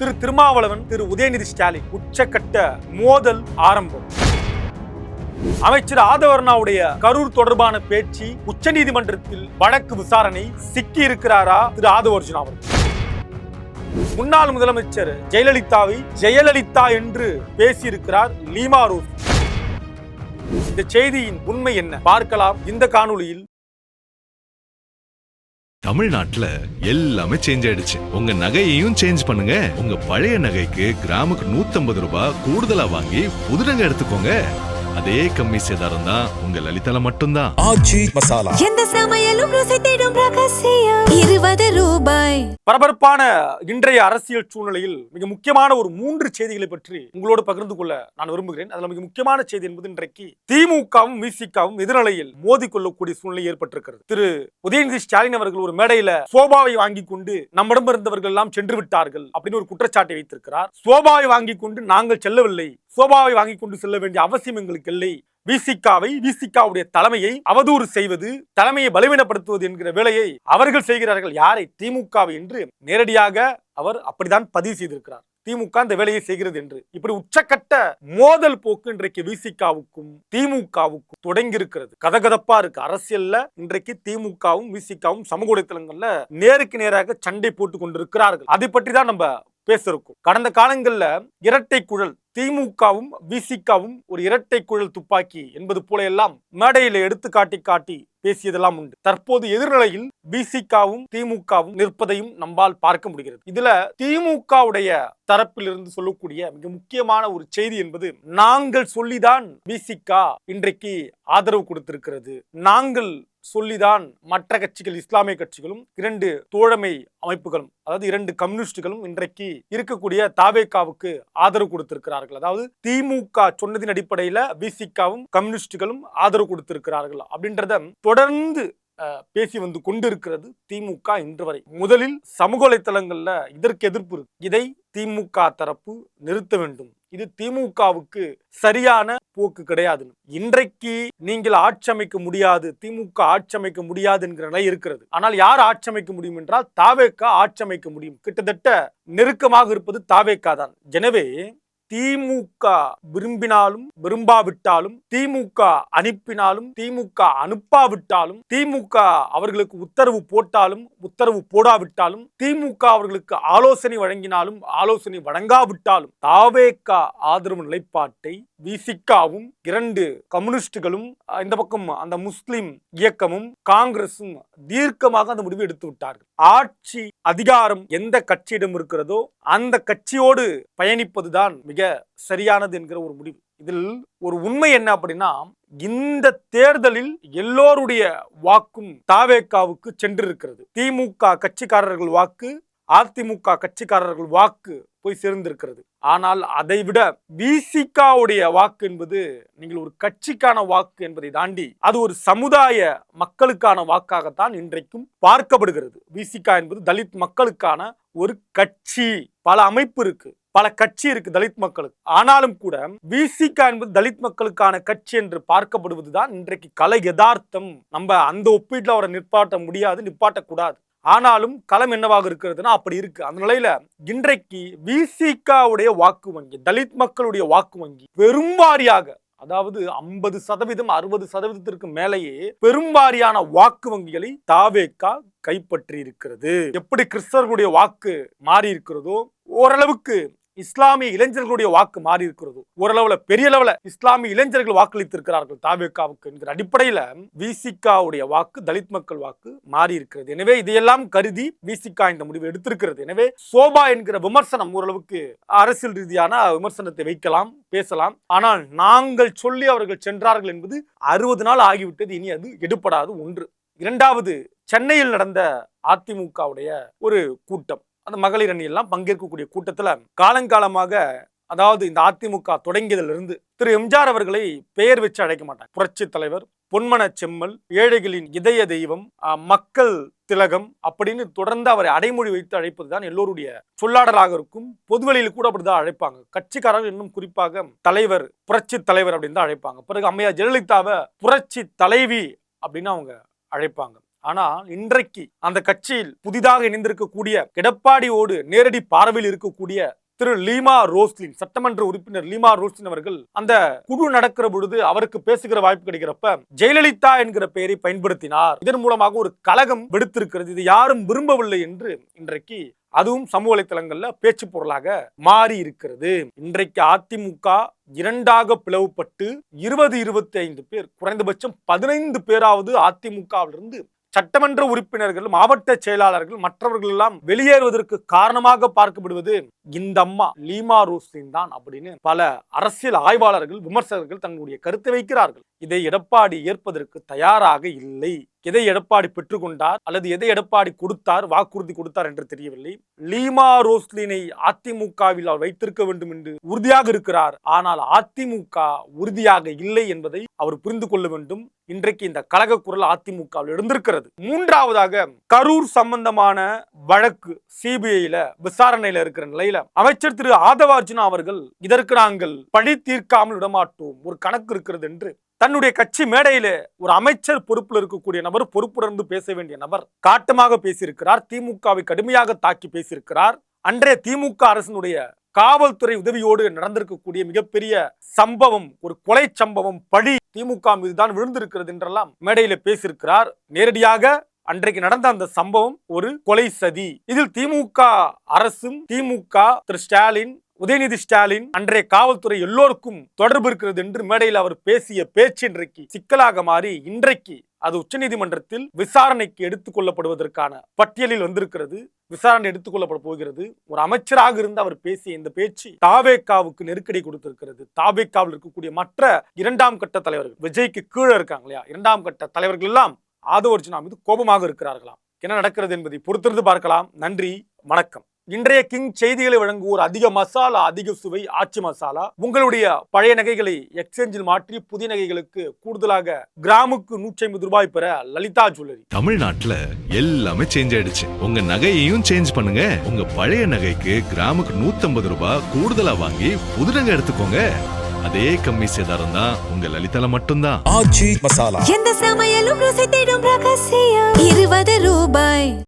திரு திருமாவளவன் திரு உதயநிதி ஸ்டாலின் உச்சக்கட்ட மோதல் ஆரம்பம். அமைச்சர் ஆதவர்ணாவுடைய கரூர் தொடர்பான பேச்சு உச்சநீதிமன்றத்தில் வழக்கு விசாரணை. சிக்கி இருக்கிறாரா திரு ஆதவர்ஜுனா அவர்கள்? முன்னாள் முதலமைச்சர் ஜெயலலிதாவை ஜெயலலிதா என்று பேசியிருக்கிறார் லீமா ரோஸ். இந்த செய்தியின் உண்மை என்ன பார்க்கலாம் இந்த காணொளியில். தமிழ்நாட்டுல எல்லாமே சேஞ்ச் ஆயிடுச்சு. உங்க நகையையும் சேஞ்ச் பண்ணுங்க. உங்க பழைய நகைக்கு கிராமுக்கு 150 ரூபாய் கூடுதலா வாங்கி புது நகை எடுத்துக்கோங்க. அதே கம்மி சேதாரம் தான் உங்க லலிதால மட்டும்தான். ஆச்சி மசாலா எந்த சமையலும் ருசி தேடும் ரகசியம் 20 ரூபாய். பரபரப்பான இன்றைய அரசியல் சூழ்நிலையில் மிக முக்கியமான ஒரு 3 செய்திகளை பற்றி உங்களோடு பகிர்ந்து கொள்ள நான் விரும்புகிறேன். அதுல மிக முக்கியமான செய்தி என்பது இன்றைக்கு திமுகவும் விசிகாவும் எதிர்நிலையில் மோதி கொள்ளக்கூடிய சூழ்நிலை ஏற்பட்டிருக்கிறது. திரு உதயநிதி ஸ்டாலின் அவர்கள் ஒரு மேடையில சோபாவை வாங்கி கொண்டு நம்மிடம் இருந்தவர்கள் எல்லாம் சென்று விட்டார்கள் அப்படின்னு ஒரு குற்றச்சாட்டை வைத்திருக்கிறார். சோபாவை வாங்கி கொண்டு நாங்கள் செல்லவில்லை, சோபாவை வாங்கி கொண்டு செல்ல வேண்டிய அவசியம் எங்களுக்கு இல்லை. விசிகாவுடைய தலைமையை அவதூறு செய்வது, தலைமையை பலவீனப்படுத்துவது என்கிற வேலையை அவர்கள் செய்கிறார்கள். யாரை? திமுகவை என்று நேரடியாக அவர் அப்படித்தான் பதிவு செய்திருக்கிறார். திமுக இந்த வேலையை செய்கிறது என்று. இப்படி உச்சக்கட்ட மோதல் போக்கு இன்றைக்கு விசிகாவுக்கும் திமுகவுக்கும் தொடங்கி இருக்கிறது. கதகதப்பா இருக்கு அரசியல்ல. இன்றைக்கு திமுகவும் விசிகாவும் சமூக வலைத்தளங்கள்ல நேருக்கு நேராக சண்டை போட்டு கொண்டிருக்கிறார்கள். அதை பற்றி தான் நம்ம பேசிருக்கோம். கடந்த காலங்கள்ல இரட்டை குழல் திமுகவும் விசிகாவும் ஒரு இரட்டை குழல் துப்பாக்கி என்பது போல எல்லாம் மேடையில எடுத்து காட்டி பேசியதெல்லாம் உண்டு. தற்போது எதிர்நிலையில் விசிகாவும் திமுகவும் நிற்பதையும் நம்மால் பார்க்க முடிகிறது. இதுல திமுகவுடைய தரப்பில் இருந்து சொல்லக்கூடிய மிக முக்கியமான ஒரு செய்தி என்பது, நாங்கள் சொல்லிதான் விசிகா இன்றைக்கு ஆதரவு கொடுத்திருக்கிறது, நாங்கள் சொல்லிதான் மற்ற கட்சிகள், இஸ்லாமிய கட்சிகளும் 2 தோழமை அமைப்புகளும், அதாவது 2 கம்யூனிஸ்டுகளும் இன்றைக்கு இருக்கக்கூடிய தாவேகாவுக்கு ஆதரவு கொடுத்திருக்கிறார்கள். அதாவது திமுக சொன்னதின் அடிப்படையில விசிகாவும் கம்யூனிஸ்டுகளும் ஆதரவு கொடுத்திருக்கிறார்கள் அப்படின்றத தொடர்ந்து பேசி வந்து கொண்டிருக்கிறது திமுக இன்று வரை. முதலில் சமூக வலைத்தளங்கள்ல இதற்கு எதிர்ப்பு இருக்கு. இதை திமுக தரப்பு நிறுத்த வேண்டும், இது திமுகவுக்கு சரியான போக்கு கிடையாது. இன்றைக்கு நீங்கள் ஆட்சி அமைக்க முடியாது, திமுக ஆட்சி அமைக்க முடியாது என்கிற நிலை இருக்கிறது. ஆனால் யார் ஆட்சி அமைக்க முடியும் என்றால் தாவேகா ஆட்சி அமைக்க முடியும். கிட்டத்தட்ட நெருக்கமாக இருப்பது தாவேகா தான். எனவே திமுக விரும்பினாலும் விரும்பாவிட்டாலும், திமுக அனுப்பினாலும் திமுக அனுப்பாவிட்டாலும், திமுக அவர்களுக்கு உத்தரவு போட்டாலும் உத்தரவு போடாவிட்டாலும், திமுக அவர்களுக்கு ஆலோசனை வழங்கினாலும் ஆலோசனை வழங்காவிட்டாலும், தாவேகா ஆதரவு நிலைப்பாட்டை விசிகாவும் 2 கம்யூனிஸ்டுகளும் இந்த பக்கம் அந்த முஸ்லிம் இயக்கமும் காங்கிரசும் தீர்க்கமாக அந்த முடிவு எடுத்து விட்டார்கள். ஆட்சி அதிகாரம் எந்த கட்சியிடம் இருக்கிறதோ அந்த கட்சியோடு பயணிப்பதுதான் மிக சரியானது என்கிற ஒரு முடிவு. இதில் ஒரு உண்மை என்ன அப்படின்னா, இந்த தேர்தலில் எல்லோருடைய வாக்கும் தாவேகாவுக்கு சென்றிருக்கிறது. திமுக கட்சிக்காரர்கள் வாக்கு, அதிமுக கட்சிக்காரர்கள் வாக்கு போய் சேர்ந்திருக்கிறது. ஆனால் அதை விட விசிகாவுடைய வாக்கு என்பது நீங்கள் ஒரு கட்சிக்கான வாக்கு என்பதை தாண்டி அது ஒரு சமுதாய மக்களுக்கான வாக்காகத்தான் இன்றைக்கும் பார்க்கப்படுகிறது. விசிகா என்பது தலித் மக்களுக்கான ஒரு கட்சி. பல அமைப்பு இருக்கு, பல கட்சி இருக்கு தலித் மக்களுக்கு. ஆனாலும் கூட விசிகா என்பது தலித் மக்களுக்கான கட்சி என்று பார்க்கப்படுவதுதான் இன்றைக்கு கலை யதார்த்தம். நம்ம அந்த ஒப்பீட்டில் அவரை நிப்பாட்ட முடியாது, நிப்பாட்டக்கூடாது. ஆனாலும் களம் என்னவாக இருக்கிறதுனா அப்படி இருக்கு. அந்த நிலையில இன்றைக்கு விசிகாவுடைய வாக்கு வங்கி, தலித் மக்களுடைய வாக்கு வங்கி பெரும்பாரியாக, அதாவது 50% 60% மேலேயே பெரும்பாரியான வாக்கு வங்கிகளை தாவேகா கைப்பற்றி இருக்கிறது. எப்படி கிறிஸ்தவர்களுடைய வாக்கு மாறி இருக்கிறதோ, ஓரளவுக்கு இஸ்லாமிய இளைஞர்களுடைய வாக்கு மாறி இருக்கிறது, ஓரளவுல பெரிய லெவல இஸ்லாமிய இளைஞர்கள் வாக்களித்திருக்கிறார்கள் தாவேகாவுக்கு என்கிற அடிப்படையில விசிகாவுடைய வாக்கு, தலித் மக்கள் வாக்கு மாறி இருக்கிறது. எனவே இதையெல்லாம் கருதி விசிகா இந்த முடிவு எடுத்திருக்கிறது. எனவே சோபா என்கிற விமர்சனம், ஓரளவுக்கு அரசியல் ரீதியான விமர்சனத்தை வைக்கலாம், பேசலாம். ஆனால் நாங்கள் சொல்லி அவர்கள் சென்றார்கள் என்பது 60 நாள் ஆகிவிட்டது, இனி அது எடுபடாது. ஒன்று. இரண்டாவது, சென்னையில் நடந்த அதிமுகவுடைய ஒரு கூட்டம், அந்த மகளிர் அணி எல்லாம் பங்கேற்கக்கூடிய கூட்டத்துல காலங்காலமாக, அதாவது இந்த அதிமுக தொடங்கியதிலிருந்து திரு எம்ஜிஆர் அவர்களை பெயர் வச்சு அழைக்க மாட்டாங்க. புரட்சி தலைவர், பொன்மன செம்மல், ஏழைகளின் இதய தெய்வம், மக்கள் திலகம் அப்படின்னு தொடர்ந்து அவரை அடைமொழி வைத்து அழைப்பதுதான் எல்லோருடைய சொல்லாடலாக இருக்கும். பொதுவெளியில் கூட அப்படிதான் அழைப்பாங்க. கட்சிக்காரர்கள் இன்னும் குறிப்பாக தலைவர், புரட்சி தலைவர் அப்படின்னு தான் அழைப்பாங்க. பிறகு அம்மையார் ஜெயலலிதாவை புரட்சி தலைவி அப்படின்னு அவங்க அழைப்பாங்க. ஆனால் இன்றைக்கு அந்த கட்சியில் புதிதாக இணைந்திருக்கக்கூடிய எடப்பாடியோடு நேரடி பார்வையில் இருக்கக்கூடிய திரு லீமா ரோஸ்லின், சட்டமன்ற உறுப்பினர் லீமா ரோஸ்லின் அவர்கள் அந்த குழு நடக்கிற பொழுது அவருக்கு பேசுகிற வாய்ப்பு கிடைக்கிறப்ப ஜெயலலிதா என்கிற பெயரை பயன்படுத்தினார். இதன் மூலமாக ஒரு கலகம் வெடித்திருக்கிறது. இது யாரும் விரும்பவில்லை என்று இன்றைக்கு அதுவும் சமூக வலைத்தளங்கள்ல பேச்சு பொருளாக மாறி இருக்கிறது. இன்றைக்கு அதிமுக இரண்டாக பிளவுபட்டு 20-25 பேர், குறைந்தபட்சம் 15 பேராவது அதிமுகவிலிருந்து சட்டமன்ற உறுப்பினர்கள், மாவட்ட செயலாளர்கள், மற்றவர்கள் எல்லாம் வெளியேறுவதற்கு காரணமாக பார்க்கப்படுவது இந்த அம்மா லீமா ரோஸ்லின் தான் அப்படின்னு பல அரசியல் ஆய்வாளர்கள், விமர்சகர்கள் தங்களுடைய கருத்தை வைக்கிறார்கள். இதை எடப்பாடி ஏற்பதற்கு தயாராக இல்லை. எதை எடப்பாடி பெற்றுக்கொண்டார் அல்லது எதை எடப்பாடி கொடுத்தார், வாக்குறுதி கொடுத்தார் என்று தெரியவில்லை. லீமா ரோஸ்லினை அதிமுகவில் அவர் வைத்திருக்க வேண்டும் என்று உறுதியாக இருக்கிறார். ஆனால் அதிமுக உறுதியாக இல்லை என்பதை அவர் புரிந்து கொள்ள வேண்டும். இன்றைக்கு இந்த கலக குரல் அதிமுகவில் எழுந்திருக்கிறது. மூன்றாவதாக கரூர் சம்பந்தமான வழக்கு சிபிஐல விசாரணையில இருக்கிற நிலையில அமைச்சர் திரு ஆதவார்ஜுனா அவர்கள் இதற்கு நாங்கள் பழி தீர்க்காமல் விடமாட்டோம், ஒரு கணக்கு இருக்கிறது என்று தன்னுடைய கட்சி மேடையில ஒரு அமைச்சர் பொறுப்பில் இருக்கக்கூடிய நபர், பொறுப்புணர்ந்து பேச வேண்டிய நபர் காட்டமாக பேசியிருக்கிறார். திமுகவை கடுமையாக தாக்கி பேசியிருக்கிறார். அன்றைய திமுக அரசினுடைய காவல்துறை உதவியோடு நடந்திருக்கக்கூடிய மிகப்பெரிய சம்பவம், ஒரு கொலை சம்பவம், பழி திமுக மீதுதான் விழுந்திருக்கிறது என்றெல்லாம் மேடையில பேசியிருக்கிறார். நேரடியாக அன்றைக்கு நடந்த அந்த சம்பவம் ஒரு கொலை சதி. இதில் திமுக அரசும், திமுக திரு ஸ்டாலின், உதயநிதி ஸ்டாலின், அன்றைய காவல்துறை எல்லோருக்கும் தொடர்பு இருக்கிறது என்று மேடையில் அவர் பேசிய பேச்சு இன்றைக்கு சிக்கலாக மாறி இன்றைக்கு அது உச்சநீதிமன்றத்தில் விசாரணைக்கு எடுத்துக் கொள்ளப்படுவதற்கான பட்டியலில் வந்திருக்கிறது. விசாரணை எடுத்துக் கொள்ளப்பட போகிறது. ஒரு அமைச்சராக இருந்து அவர் பேசிய இந்த பேச்சு தாவேகாவுக்கு நெருக்கடி கொடுத்திருக்கிறது. தாவேகாவில் இருக்கக்கூடிய மற்ற இரண்டாம் கட்ட தலைவர்கள், விஜய்க்கு கீழே இருக்காங்க இல்லையா, இரண்டாம் கட்ட தலைவர்கள் எல்லாம் ஆதவர்ஜுனா மீது கோபமாக இருக்கிறார்களாம். என்ன நடக்கிறது என்பதை பொறுத்திருந்து பார்க்கலாம். நன்றி, வணக்கம். இன்றைய கிங் செய்திகளை வழங்குவோர் அதிக மசாலா, அதிக சுவை, ஆச்சி மசாலா. உங்களுடைய பழைய நகைகளை எக்ஸ்சேஞ்சில் மாற்றி புதிய நகைகளுக்கு கூடுதலாக கிராமுக்கு 150 ரூபாய் பெற லலிதா ஜுவல்லரி. தமிழ்நாட்டுல எல்லாமே சேஞ்ச் ஆயிடுச்சு. உங்க நகையையும் சேஞ்ச் பண்ணுங்க. உங்க பழைய நகைக்கு கிராமுக்கு 150 ரூபாய் கூடுதலா வாங்கி புது நகை எடுத்துக்கோங்க. அதே கம்மி சேதாரம் தான் உங்க லலிதால மட்டும்தான். எந்த சமையலும் ருசி தேடும் ரகசியம் 20 ரூபாய்.